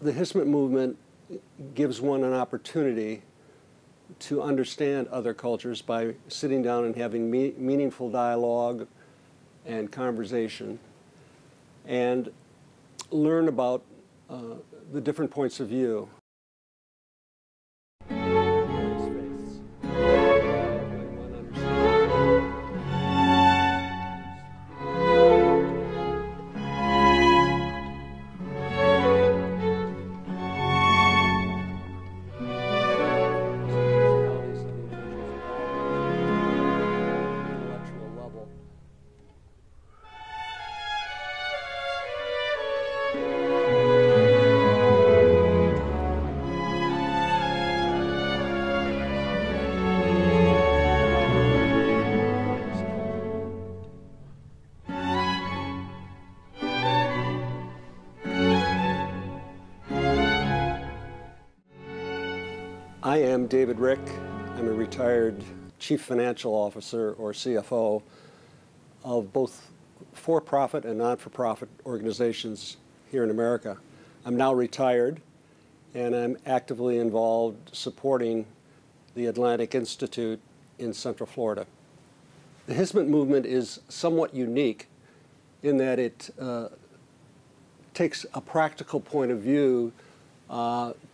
The Hizmet movement gives one an opportunity to understand other cultures by sitting down and having meaningful dialogue and conversation, and learn about the different points of view. I am David Rick. I'm a retired Chief Financial Officer, or CFO, of both for-profit and not-for-profit organizations here in America. I'm now retired, and I'm actively involved supporting the Atlantic Institute in Central Florida. The Hizmet movement is somewhat unique in that it takes a practical point of view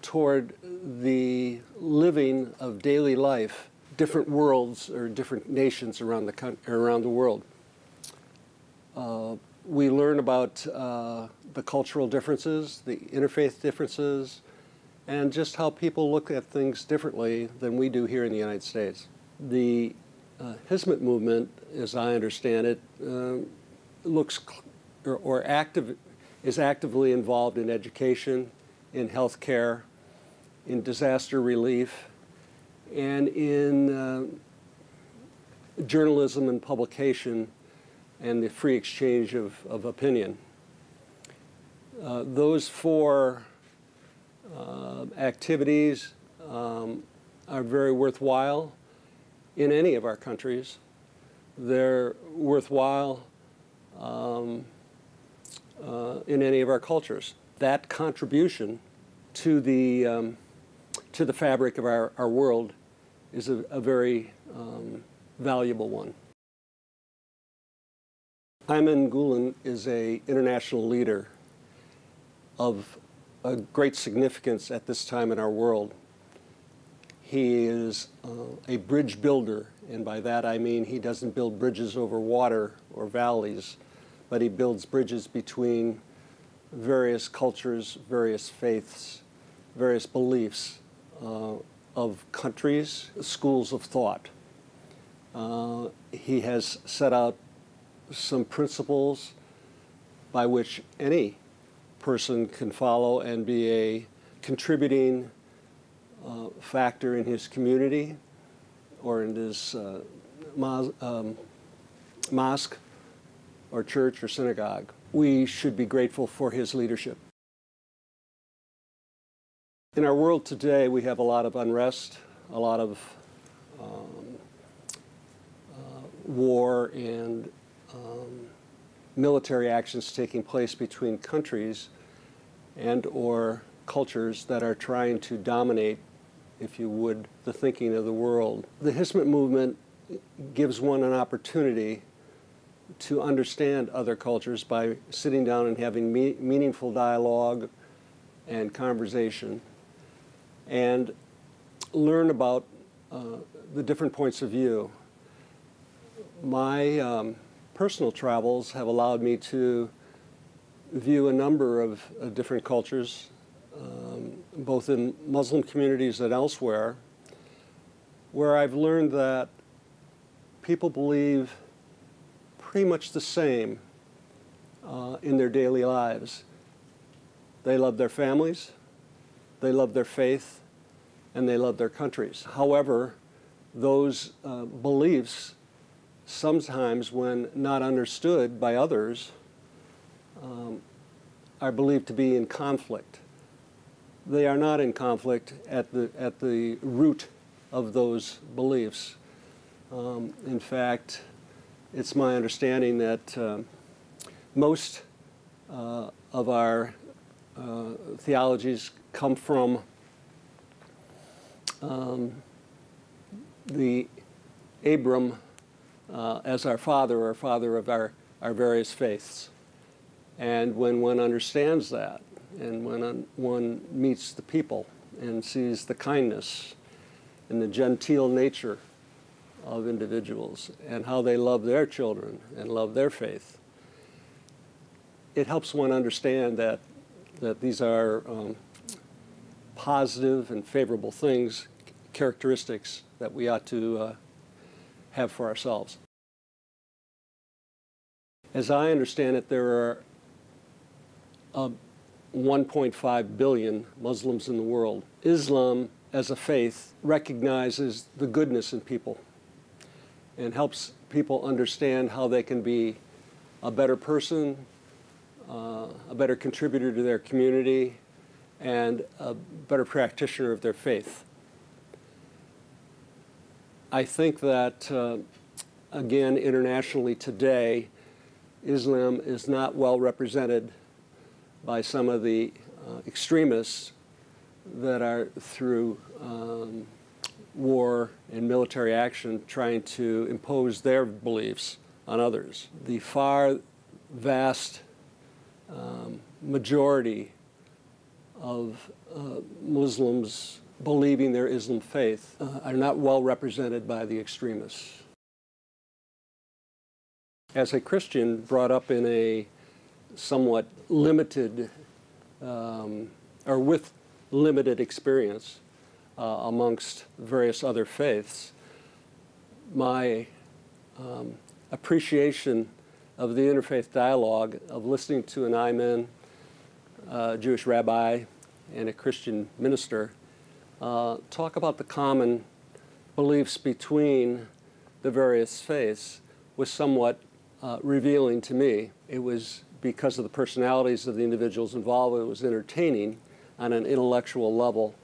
toward the living of daily life, different worlds or different nations around the world. We learn about the cultural differences, the interfaith differences, and just how people look at things differently than we do here in the United States. The Hizmet movement, as I understand it, is actively involved in education, in healthcare, in disaster relief, and in journalism and publication and the free exchange of opinion. Those four activities are very worthwhile in any of our countries. They're worthwhile in any of our cultures. That contribution to the fabric of our world is a very valuable one. Ayman Gulen is an international leader of a great significance at this time in our world. He is a bridge builder, and by that I mean he doesn't build bridges over water or valleys, but he builds bridges between various cultures, various faiths, various beliefs of countries, schools of thought. He has set out some principles by which any person can follow and be a contributing factor in his community or in his mosque or church or synagogue. We should be grateful for his leadership. In our world today, we have a lot of unrest, a lot of war and military actions taking place between countries and or cultures that are trying to dominate, if you would, the thinking of the world. The Hizmet movement gives one an opportunity to understand other cultures by sitting down and having meaningful dialogue and conversation, and learn about the different points of view. My personal travels have allowed me to view a number of different cultures, both in Muslim communities and elsewhere, where I've learned that people believe pretty much the same in their daily lives. They love their families, they love their faith, and they love their countries. However, those beliefs, sometimes when not understood by others, are believed to be in conflict. They are not in conflict at the root of those beliefs. In fact, it's my understanding that most of our theologies come from the Abram as our father of our various faiths. And when one understands that, and when one meets the people and sees the kindness and the genteel nature of individuals and how they love their children and love their faith, it helps one understand that these are positive and favorable things, characteristics that we ought to have for ourselves. As I understand it, there are 1.5 billion Muslims in the world. Islam, as a faith, recognizes the goodness in people and helps people understand how they can be a better person, a better contributor to their community, and a better practitioner of their faith. I think that, again, internationally today, Islam is not well represented by some of the extremists that are, through war and military action, trying to impose their beliefs on others. The far vast majority of Muslims believing their Islam faith are not well represented by the extremists. As a Christian brought up in a somewhat limited or with limited experience amongst various other faiths, my appreciation of the interfaith dialogue of listening to an imam, a Jewish rabbi, and a Christian minister talk about the common beliefs between the various faiths was somewhat revealing to me. It was because of the personalities of the individuals involved. It was entertaining on an intellectual level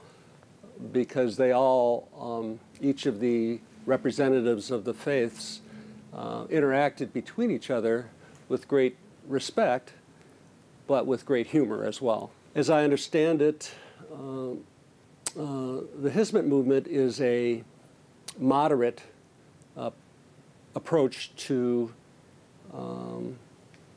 because they all, each of the representatives of the faiths, interacted between each other with great respect, but with great humor as well. As I understand it, the Hizmet movement is a moderate approach to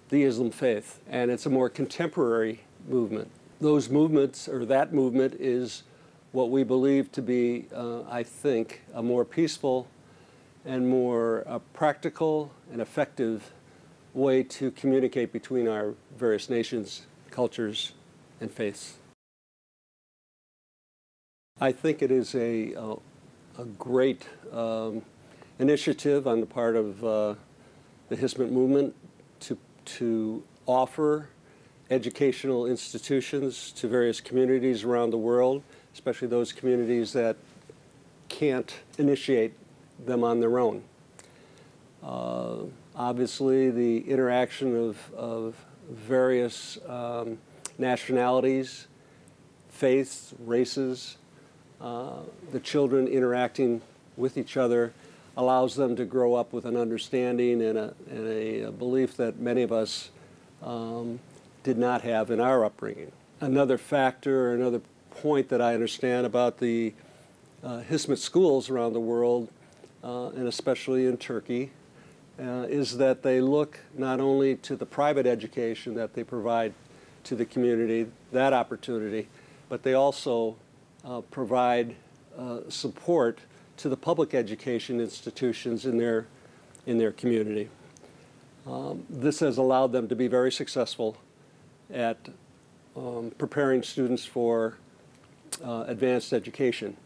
the Islam faith, and it's a more contemporary movement. Those movements, or that movement, is what we believe to be, I think, a more peaceful and more practical and effective way to communicate between our various nations, cultures, and faiths. I think it is a great initiative on the part of the Hizmet movement to offer educational institutions to various communities around the world, especially those communities that can't initiate them on their own. Obviously, the interaction of various nationalities, faiths, races, the children interacting with each other allows them to grow up with an understanding and a belief that many of us did not have in our upbringing. Another factor, another point that I understand about the Hizmet schools around the world, and especially in Turkey, is that they look not only to the private education that they provide to the community, that opportunity, but they also provide support to the public education institutions in their community. This has allowed them to be very successful at preparing students for advanced education.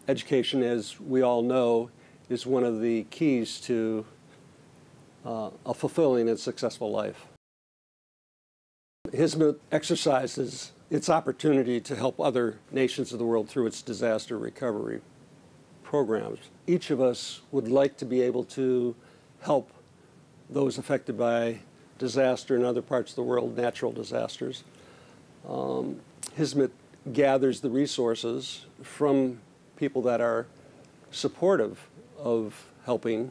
Education, as we all know, is one of the keys to a fulfilling and successful life. Hizmet exercises its opportunity to help other nations of the world through its disaster recovery programs. Each of us would like to be able to help those affected by disaster in other parts of the world, natural disasters. Hizmet gathers the resources from people that are supportive of helping,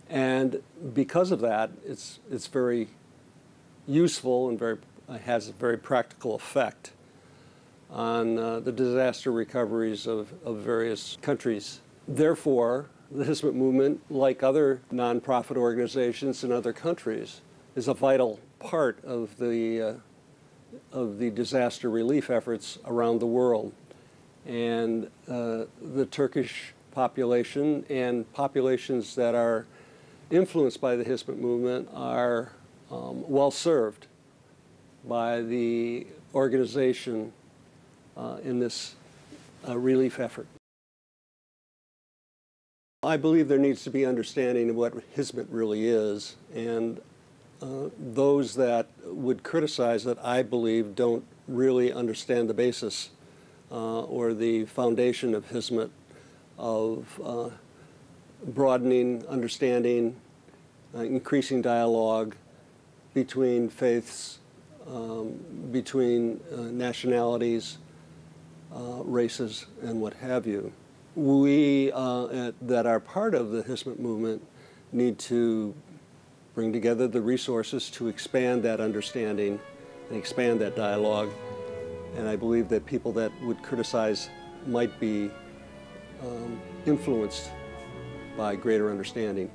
and because of that, it's very useful and has a very practical effect on the disaster recoveries of various countries. Therefore, the Hizmet movement, like other nonprofit organizations in other countries, is a vital part of the disaster relief efforts around the world. And the Turkish population and populations that are influenced by the Hizmet movement are well served by the organization in this relief effort. I believe there needs to be understanding of what Hizmet really is, and those that would criticize it, I believe, don't really understand the basis or the foundation of Hizmet, of broadening understanding, increasing dialogue between faiths, between nationalities, races, and what have you. We that are part of the Hizmet movement need to bring together the resources to expand that understanding and expand that dialogue. And I believe that people that would criticize might be influenced by greater understanding.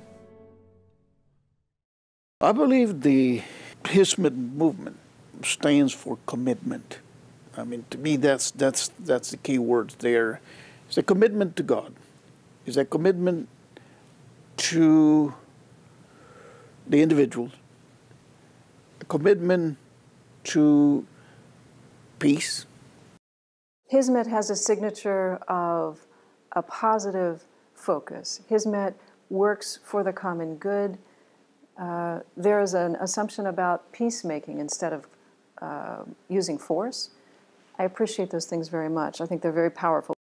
I believe the Hizmet movement stands for commitment. I mean, to me, that's the key word there. It's a commitment to God. It's a commitment to the individual, a commitment to peace. Hizmet has a signature of a positive focus. Hizmet works for the common good. There is an assumption about peacemaking instead of using force. I appreciate those things very much. I think they're very powerful.